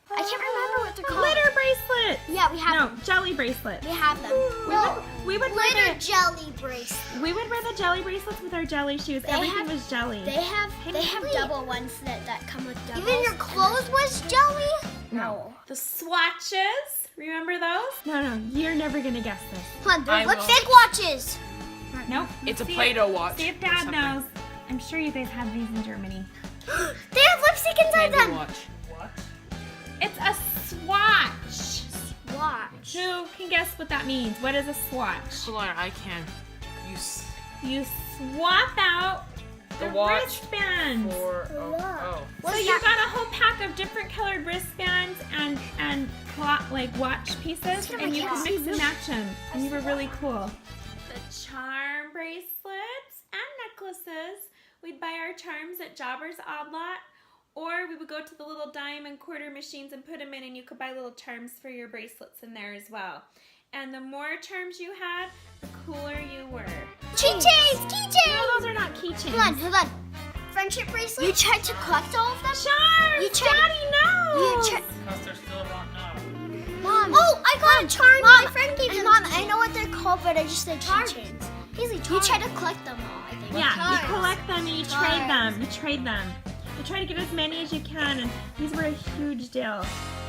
I can't remember what they're called. Glitter bracelet. Yeah, we have No, them. jelly bracelet. We have them. We would glitter wear jelly bracelet. we would wear the jelly bracelets with our jelly shoes. Everything was jelly. They have Really? double ones that come with doubles. Even your clothes was jelly? No. The swatches. Remember those? No, you're never gonna guess this. Hold on, I there's will. lipstick watches. Nope. It's a See Play-Doh if- watch. See if or Dad something. knows. I'm sure you guys have these in Germany. They have lipstick inside Candy them. watch. What? It's a swatch. Watch. Who can guess what that means? What is a swatch? Hold on, I can. You swap out The the watch wristbands. Oh. So you got a whole pack of different colored wristbands and like watch pieces, and you could mix and match them, and you were really cool. The charm bracelets and necklaces. We'd buy our charms at Jobber's Odd Lot, or we would go to the little dime and quarter machines and put them in, and you could buy little charms for your bracelets in there as well. And the more charms you had, the cooler you were. Keychains, keychains. No, those are not keychains. Hold on. Friendship bracelet. You tried to collect all of them? Charms! You tried- Daddy, no! You tried. Because they're still around now. Mom. Oh, I got a charm. My friend gave them Mom, to I me. know what they're called, but I just said Charms. keychains. You tried to collect them all, I think. Yeah, you Charms. collect them and you trade them. You trade them. You try to get as many as you can, and these were a huge deal.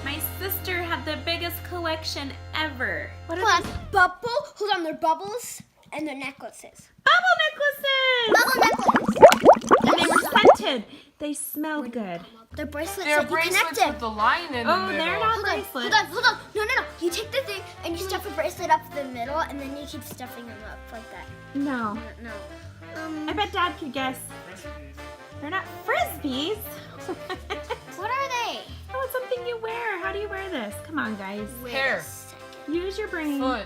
My sister had the biggest collection ever. What Hold are on. Hold on, they're bubbles and they're necklaces. Bubble necklaces! Bubble necklaces. And they were scented. They smelled good. They're bracelets They're that you bracelets connect with the line in the Oh, middle. they're not Hold on, bracelets. hold on. No. You take the thing and you stuff a bracelet up the middle and then you keep stuffing them up like that. No. No. I bet Dad could guess. They're not frisbees. What are they? Oh, it's something you wear. How do you wear this? Come on, guys. Wait Hair. a second. Use your brain. Foot.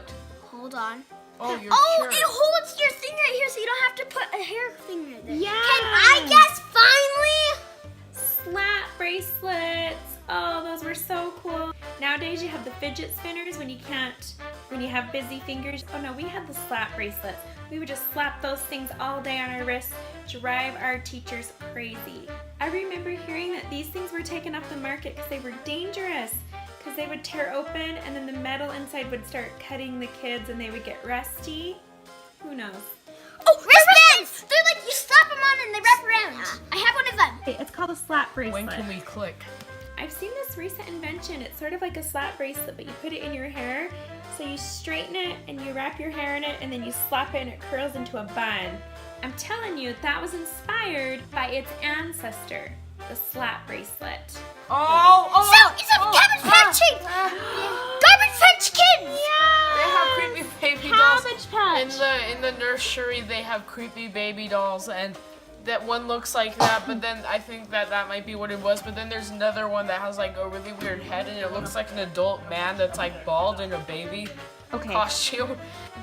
Hold on. Oh, your Oh, shirt. it holds your thing right here so you don't have to put a hair thing right there. Yeah. Can I guess finally? Slap bracelets. Oh, those were so cool. Nowadays you have the fidget spinners when you have busy fingers. Oh no, we had the slap bracelets. We would just slap those things all day on our wrists, drive our teachers crazy. I remember hearing that these things were taken off the market because they were dangerous, because they would tear open and then the metal inside would start cutting the kids and they would get rusty. Who knows? Oh, wristbands! They're like you slap them on and they wrap around. I have one of them. Hey, it's called a slap bracelet. When can we click? I've seen this recent invention. It's sort of like a slap bracelet, but you put it in your hair. So you straighten it and you wrap your hair in it and then you slap it and it curls into a bun. I'm telling you, that was inspired by its ancestor, the slap bracelet. So it's a Cabbage Patch Kid. Garbage Patch Kids. They have creepy baby dolls. Cabbage Patch. In the nursery, they have creepy baby dolls, and that one looks like that. But then I think that might be what it was. But then there's another one that has like a really weird head, and it looks like an adult man that's like bald in a baby costume.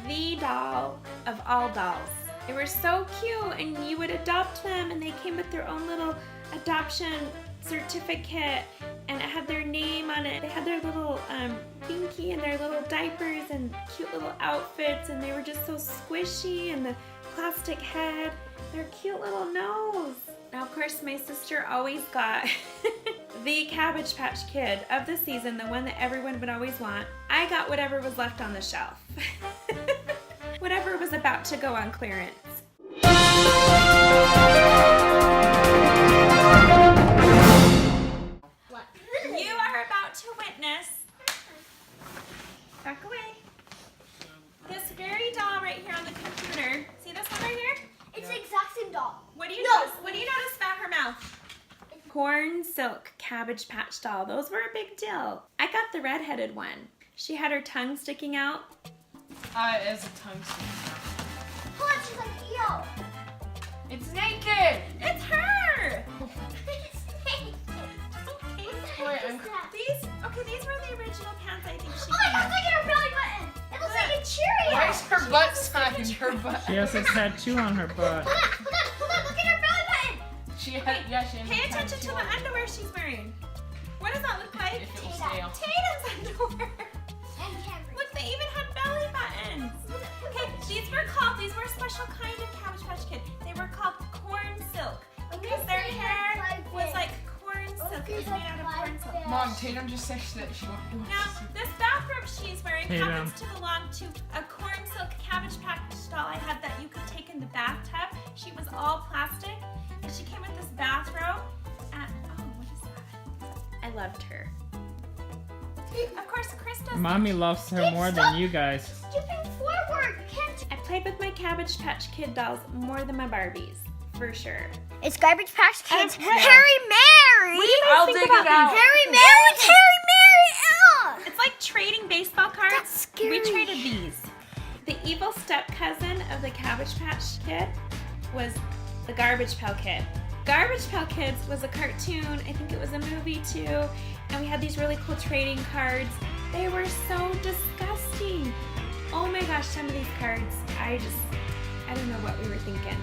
The doll of all dolls. They were so cute, and you would adopt them, and they came with their own little adoption certificate, and it had their name on it. They had their little binky and their little diapers and cute little outfits, and they were just so squishy, and the plastic head, their cute little nose. Now, of course, my sister always got the Cabbage Patch Kid of the season, the one that everyone would always want. I got whatever was left on the shelf. Whatever was about to go on clearance. You are about to witness, back away, this very doll right here on the computer. See this one right here? It's the exact same doll. What do you notice? What do you notice about her mouth? Corn silk Cabbage Patch doll. Those were a big deal. I got the redheaded one. She had her tongue sticking out. As a tongue stick. Hold on, she's like, yo. It's naked. It's her! It's naked. Wait, These were the original pants I think she Oh my had. God, look at her belly button. It looks like a Cheerio. Why is her butt sign her butt? She has a tattoo on her butt. Hold on, look at her belly button. She has Pay a attention to tattoo the on her underwear she's wearing. What does that look like? if it will stay on. Tatum's underwear. And Cameron. Look, they even had belly buttons. Okay, these were a special kind of Cabbage Patch Kid. They were called corn silk because their hair was like corn silk. It was made out of corn silk. Mom, Tatum just said that she wanted to Now, this bathrobe she's wearing Tatum. happens to belong to a corn silk Cabbage Patch doll I had that you could take in the bathtub. She was all plastic, and she came with this bathrobe. And oh, what is that? I loved her. Of course, Chris does. Mommy loves her more than you guys. Skipping forward. Can't. I played with my Cabbage Patch Kid dolls more than my Barbies, for sure. It's Garbage Patch Kids. And what- Harry Mary. What do you guys I'll think dig about it out. these? Harry Mary. It's Harry Mary. It's like trading baseball cards. That's scary. We traded these. The evil step cousin of the Cabbage Patch Kid was the Garbage Pail Kid. Garbage Pail Kids was a cartoon. I think it was a movie too. And we had these really cool trading cards. They were so disgusting. Oh my gosh, some of these cards, I don't know what we were thinking.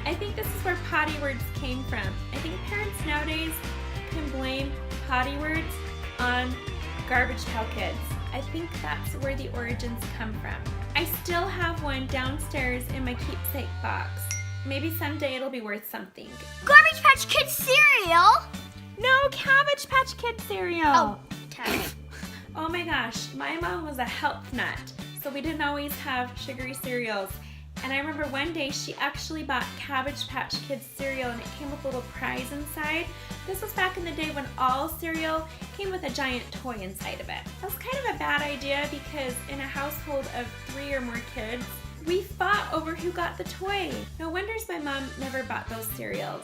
I think this is where potty words came from. I think parents nowadays can blame potty words on Garbage Pail Kids. I think that's where the origins come from. I still have one downstairs in my keepsake box. Maybe someday it'll be worth something. Garbage Patch Kids cereal. No, Cabbage Patch Kid cereal. Oh. Oh my gosh, my mom was a health nut, so we didn't always have sugary cereals. And I remember one day she actually bought Cabbage Patch Kids cereal and it came with a little prize inside. This was back in the day when all cereal came with a giant toy inside of it. That was kind of a bad idea because in a household of 3 or more kids, we fought over who got the toy. No wonders my mom never bought those cereals.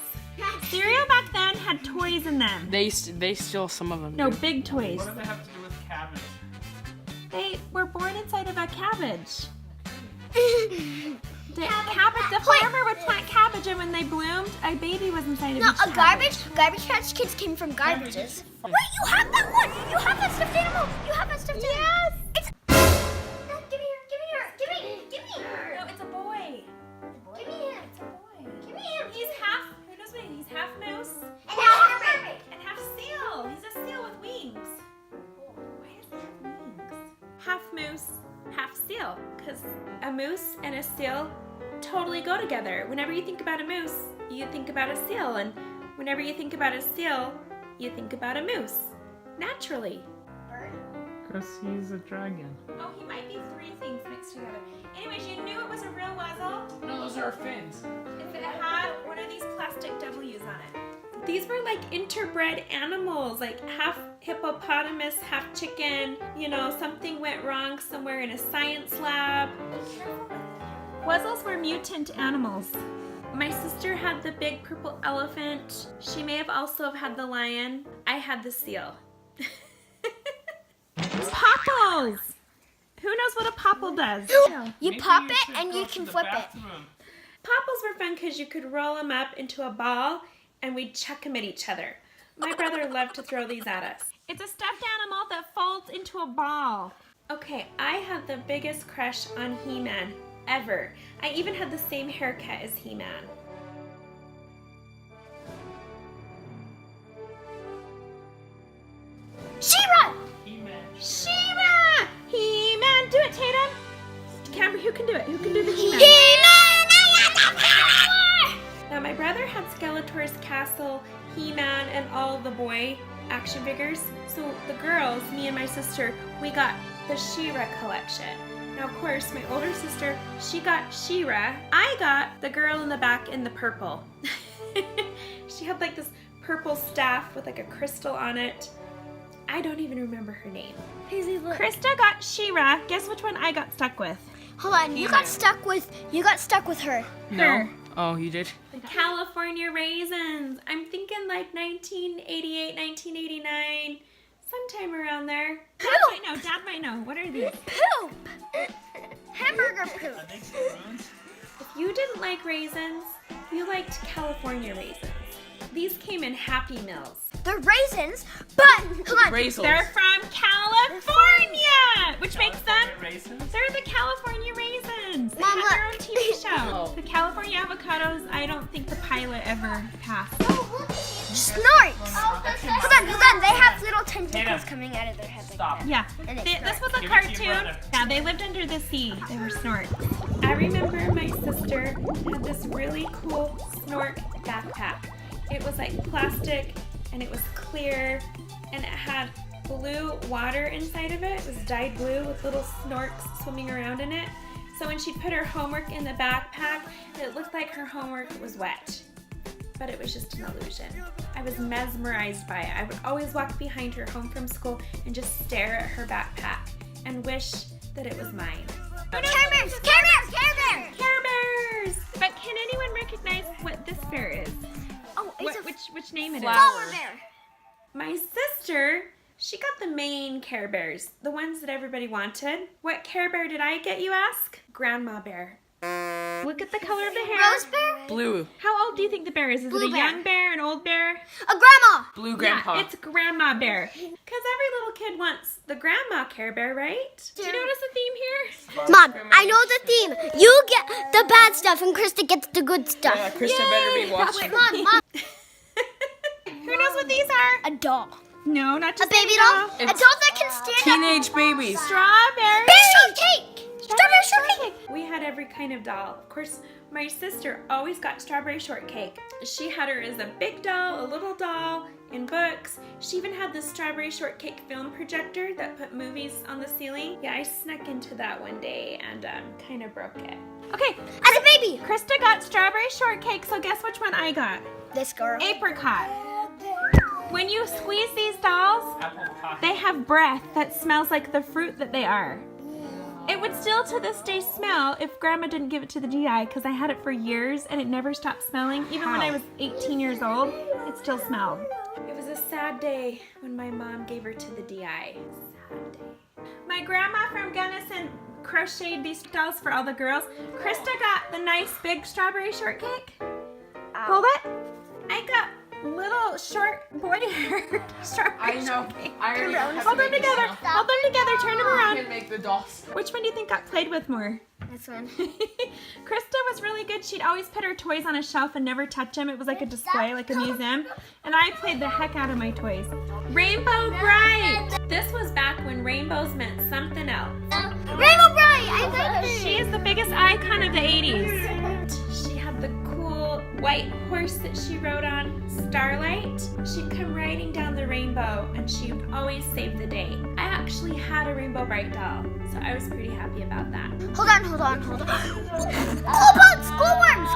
Cereal back then had toys in them. They still some of them. No, do. big toys. What do they have to do with cabbage? They were born inside of a cabbage. The farmer would plant cabbage, and when they bloomed, a baby was inside of No, each a cabbage. Garbage Patch Kids came from garbages. Wait, you have that one! You have that stuffed animal! You have that stuffed animal! Yes! It's... No, give me her! No, it's a boy. Give me him! It's a boy. Give me him! He's half, who knows what, he's half moose And now mermaid! and half seal. He's a seal with wings. Why does he have wings? Half moose, half seal. Because a moose and a seal totally go together. Whenever you think about a moose, you think about a seal. And whenever you think about a seal, you think about a moose. Naturally. Because he's a dragon. Oh, he might be 3 things mixed together. Anyways, you knew it was a real wuzzle No, those are fins. if it had one of these plastic W's on it. These were like interbred animals, like half hippopotamus, half chicken. You know, something went wrong somewhere in a science lab. Wuzzles were mutant animals. My sister had the big purple elephant. She may have also had the lion. I had the seal. Popples! Who knows what a popple does? You pop it and you can flip it. Popples were fun because you could roll them up into a ball and we'd chuck them at each other. My brother loved to throw these at us. It's a stuffed animal that folds into a ball. Okay, I had the biggest crush on He-Man ever. I even had the same haircut as He-Man. She-Ra! She-Ra! He-Man! Do it, Tatum! Camera, who can do it? Who can do the He-Man? He-Man! I got the power! Now, my brother had Skeletor's Castle, He-Man, and all the boy action figures. So the girls, me and my sister, we got the She-Ra collection. Now, of course, my older sister, she got She-Ra. I got the girl in the back in the purple. She had like this purple staff with like a crystal on it. I don't even remember her name. Paisley, look. Krista got She-Ra. Guess which one I got stuck with? Hold on, you got stuck with her. No. Oh, you did? The California Raisins. I'm thinking like 1988, 1989, sometime around there. Dad might know. Dad might know. What are these? Poop! Hamburger poop. If you didn't like raisins, you liked California Raisins. These came in Happy Meals. They're raisins, but hold on. Raisins. They're from California, which makes them. Raisins? They're the California Raisins. They Mom, had their own look. TV show. Oh. The California Avocados. I don't think the pilot ever passed. Snorts. Hold on. They have little tentacles coming out of their head. Stop. Yeah, And they this was a Give it to your cartoon. brother. Yeah, they lived under the sea. They were snorts. I remember my sister had this really cool snort backpack. It was like plastic and it was clear and it had blue water inside of it. It was dyed blue with little snorks swimming around in it. So when she'd put her homework in the backpack, it looked like her homework was wet. But it was just an illusion. I was mesmerized by it. I would always walk behind her home from school and just stare at her backpack and wish that it was mine. Care Bears! Care Bears! Care Bears! Care Bears! But can anyone recognize what this bear is? Oh, it's a Which name it is? flower bear. My sister, she got the main Care Bears, the ones that everybody wanted. What Care Bear did I get, you ask? Grandma Bear. Look at the color of the hair. Rose bear? Blue. How old do you think the bear is? Is Blue it a bear. young bear, an old bear? A grandma. Blue grandpa. Yeah, it's Grandma Bear. Because every little kid wants the Grandma Care Bear, right? Do you notice the theme here? Mom, I know the theme. You get the bad stuff and Krista gets the good stuff. Yeah, Krista better be watching. Mom. Who knows what these are? A doll. No, not A just baby any doll? A It's doll that can stand up. Teenage babies. Strawberry. Shortcake. Strawberry shortcake. We had every kind of doll. Of course, my sister always got strawberry shortcake. She had her as a big doll, a little doll, in books. books. She even had this strawberry shortcake film projector that put movies on the ceiling. Yeah, I snuck into that one day and kind of broke it. Okay, As a baby. Krista got strawberry shortcake, so guess which one I got? This girl. Apricot. When you squeeze these dolls, they have breath that smells like the fruit that they are. It would still to this day smell if Grandma didn't give it to the DI, because I had it for years and it never stopped smelling. Even when I was 18 years old, it still smelled. It was a sad day when my mom gave her to the DI. Sad day. My grandma from Gunnison crocheted these dolls for all the girls. Krista got the nice big strawberry shortcake. Hold it. I got little short boy hair strawberry shortcake. I already have to Hold them make together. this Hold them together. Turn them now. I around. can make the dolls. Which one do you think got played with more? This one. Krista was really good. She'd always put her toys on a shelf and never touch them. It was like a display, like a museum. And I played the heck out of my toys. Rainbow Bright! This was back when rainbows meant something else. Rainbow Bright. I like her. She is the biggest icon of the 80s. She had the cool white horse that she rode on, Starlight. She'd come riding down the rainbow and she would always save the day. I actually had a Rainbow Bright doll, so I was pretty happy about that. Hold on. Glowbugs. Glowworms.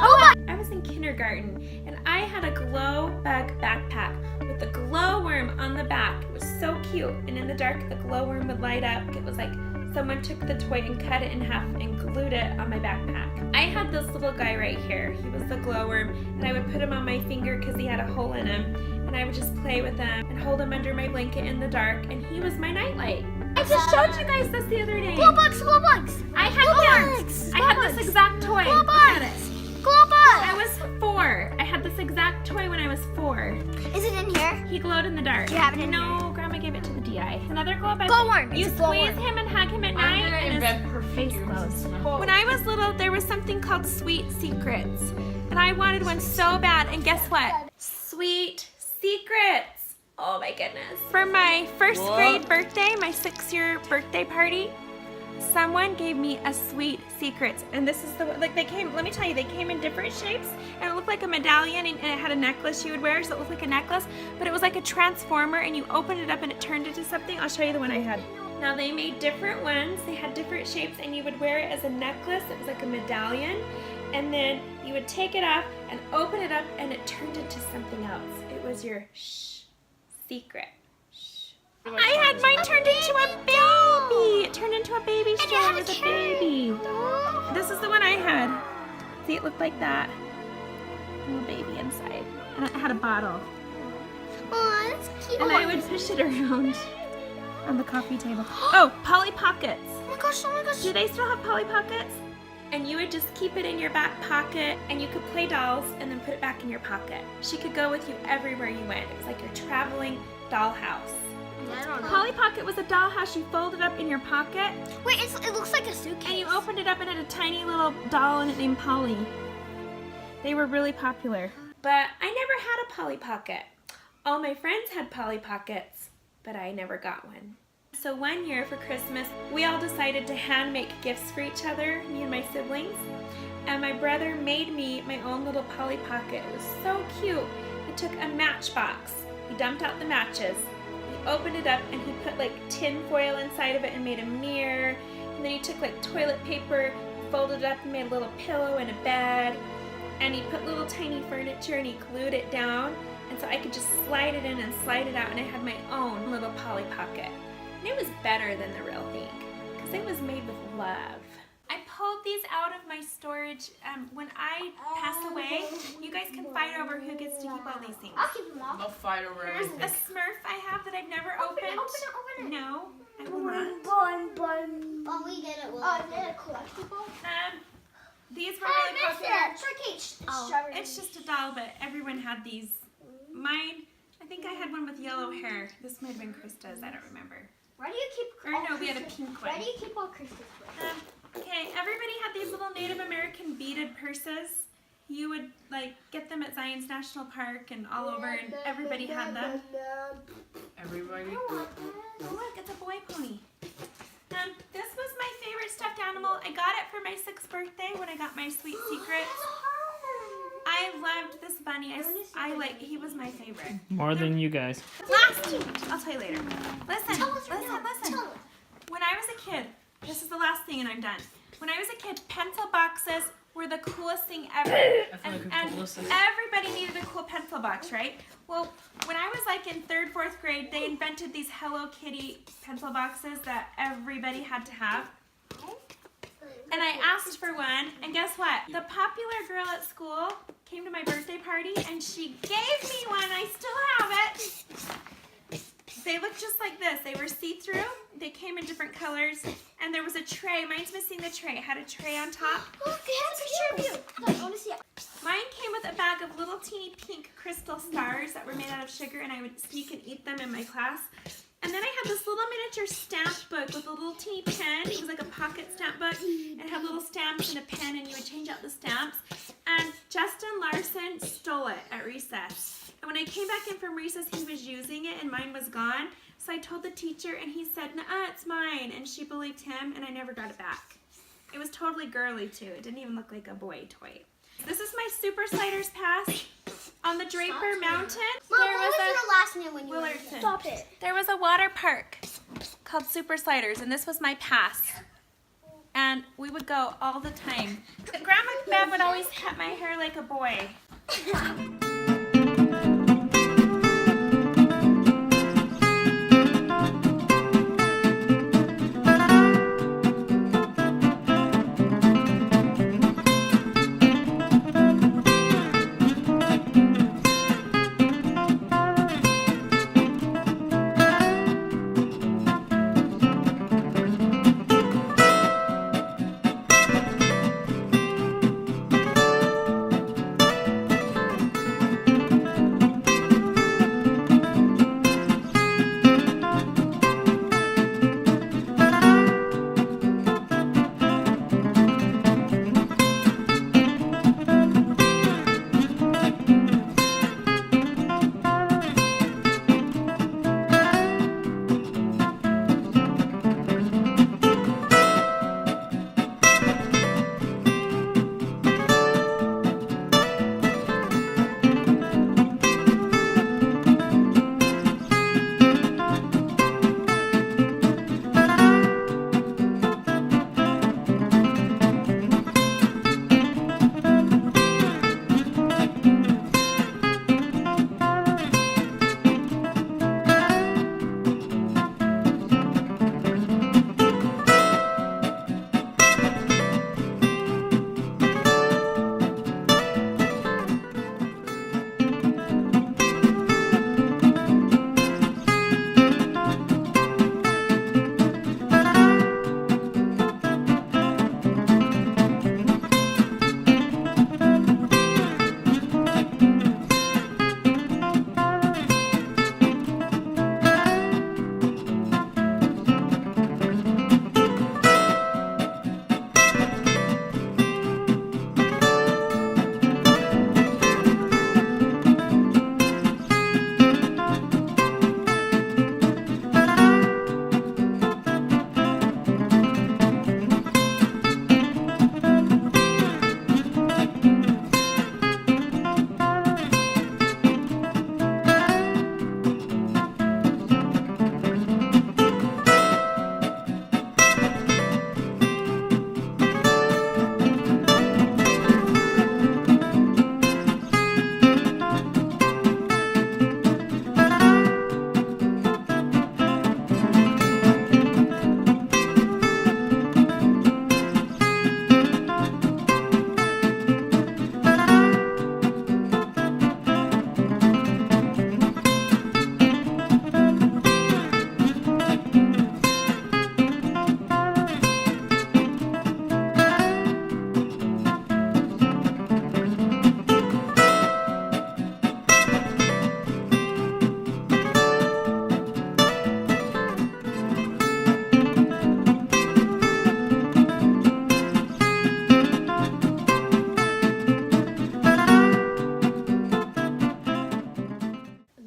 I was in kindergarten and I had a glow bug backpack with a glowworm on the back. It was so cute, and in the dark the glowworm would light up. It was like someone took the toy and cut it in half and glued it on my backpack. I had this little guy right here. He was the glowworm, and I would put him on my finger because he had a hole in him, and I would just play with him and hold him under my blanket in the dark, and he was my nightlight. I just showed you guys this the other day. Glowbugs. I had this. I had this exact toy. Look at it. I was 4. I had this exact toy when I was 4. Is it in here? He glowed in the dark. Do you have it in No, Grandma gave it to the DI. Another glow bug. Glowworm. You It's a squeeze glowworm. him and hug him at I'm night, gonna and invent his perfume. face glows. When I was little, there was something called Sweet Secrets, and I wanted one so bad. And guess what? Sweet Secrets. Oh my goodness! For my first grade birthday, my 6-year birthday party, someone gave me a Sweet Secrets, and this is the like they came. Let me tell you, they came in different shapes, and it looked like a medallion, and it had a necklace you would wear, so it looked like a necklace, but it was like a transformer, and you opened it up, and it turned into something. I'll show you the one I had. Now they made different ones. They had different shapes, and you would wear it as a necklace. It was like a medallion, and then you would take it off and open it up, and it turned into something else. It was your secret. I had mine turned into a baby. It turned into a baby stroller with a baby. This is the one I had. See, it looked like that. Little baby inside. And it had a bottle. Oh, that's cute. And I would push it around on the coffee table. Oh, Polly Pockets. Oh my gosh. Do they still have Polly Pockets? And you would just keep it in your back pocket, and you could play dolls and then put it back in your pocket. She could go with you everywhere you went. It was like your traveling dollhouse. I don't know. Polly Pocket was a dollhouse you folded up in your pocket, Wait, it looks like a suitcase. and you opened it up and it had a tiny little doll in it named Polly. They were really popular. But I never had a Polly Pocket. All my friends had Polly Pockets, but I never got one. So one year for Christmas, we all decided to hand make gifts for each other, me and my siblings. And my brother made me my own little Polly Pocket. It was so cute. He took a matchbox. He dumped out the matches. He opened it up and he put like tin foil inside of it and made a mirror. And then he took like toilet paper, folded it up and made a little pillow and a bed. And he put little tiny furniture and he glued it down. And so I could just slide it in and slide it out, and I had my own little Polly Pocket. And it was better than the real thing because it was made with love. I pulled these out of my storage. When I pass away, you guys can fight over who gets to keep all these things. I'll keep them all. They'll fight over There's everything. a Smurf I have that I've never opened. Open it. No, I will not. Oh, we did it. Oh, is it a collectible? These were really popular. Tricky. It's just a doll, but everyone had these. Mine, I think I had one with yellow hair. This might have been Krista's, I don't remember. Where do you keep? Or no, we had a pink one. Where do you keep all Christmas presents? Okay, everybody had these little Native American beaded purses. You would like get them at Zion's National Park and all over, and everybody had them. Everybody. Oh look, it's a boy pony. This was my favorite stuffed animal. I got it for my 6th birthday when I got my Sweet Secrets. I loved this bunny. He was my favorite. More than you guys. Last, I'll tell you later. Listen. When I was a kid, this is the last thing and I'm done. When I was a kid, pencil boxes were the coolest thing ever. And everybody needed a cool pencil box, right? Well, when I was like in 3rd, 4th grade, they invented these Hello Kitty pencil boxes that everybody had to have. And I asked for one, and guess what? The popular girl at school came to my birthday party, and she gave me one. I still have it. They look just like this. They were see-through. They came in different colors, and there was a tray. Mine's missing the tray. It had a tray on top. Look, it has a picture of you. Look, I want to see it. Mine came with a bag of little teeny pink crystal stars that were made out of sugar, and I would sneak and eat them in my class. And then I had this little miniature stamp book with a little teeny pen. It was like a pocket stamp book. It had little stamps and a pen, and you would change out the stamps. And Justin Larson stole it at recess. And when I came back in from recess, he was using it, and mine was gone. So I told the teacher, and he said, "Nuh-uh, it's mine." And she believed him, and I never got it back. It was totally girly, too. It didn't even look like a boy toy. This is my Super Sliders pass. On the Draper Mountain, Mom, what was your last name when you were Willardton. Stop it. There was a water park called Super Sliders, and this was my pass. And we would go all the time. Grandma Bev would always cut my hair like a boy.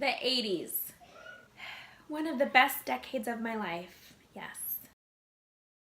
The 80s. One of the best decades of my life. Yes.